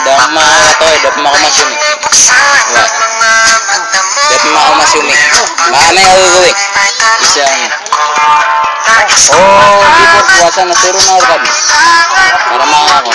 dahil makato dapat makumasumi. Wah. Dapat makumasumi. Maamay ako isang before puasa na turo na organ. Para mga ako.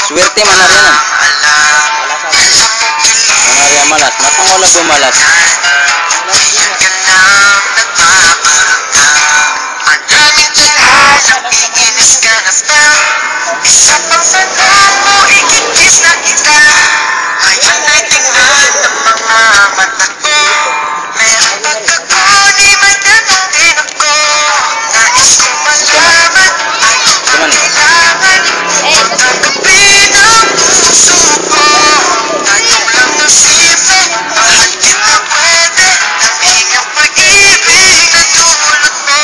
Swerte manaryan. Manaryan malas. Matang wala bumalas. Isa pang sana mo ikikis na kita. Ngayon ay tingnan ng mga mata ko. Meron pagkakuni may tanong din ako. Nais ko malaman ano kailangan. Pagkakapi ng puso ko. Tayo lang ng sifo. Mahal kita pwede. Daming ang pag-ibig na tulad mo.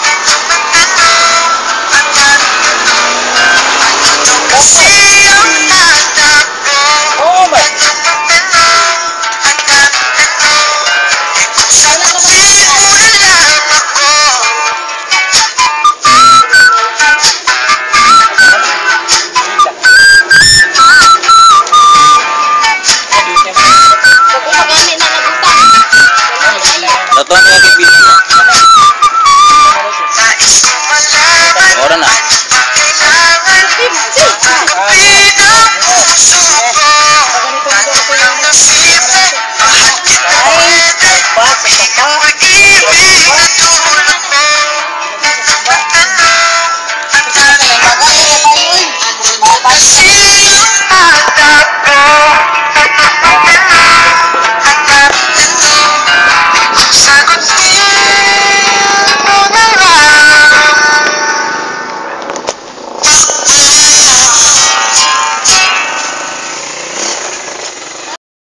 Ito magtanong at tatanong. Ano daw kasi ang hanap ko. Ito magtanong at tatanong. E kung sasabihin mo na lang ako. Totoo na yung video.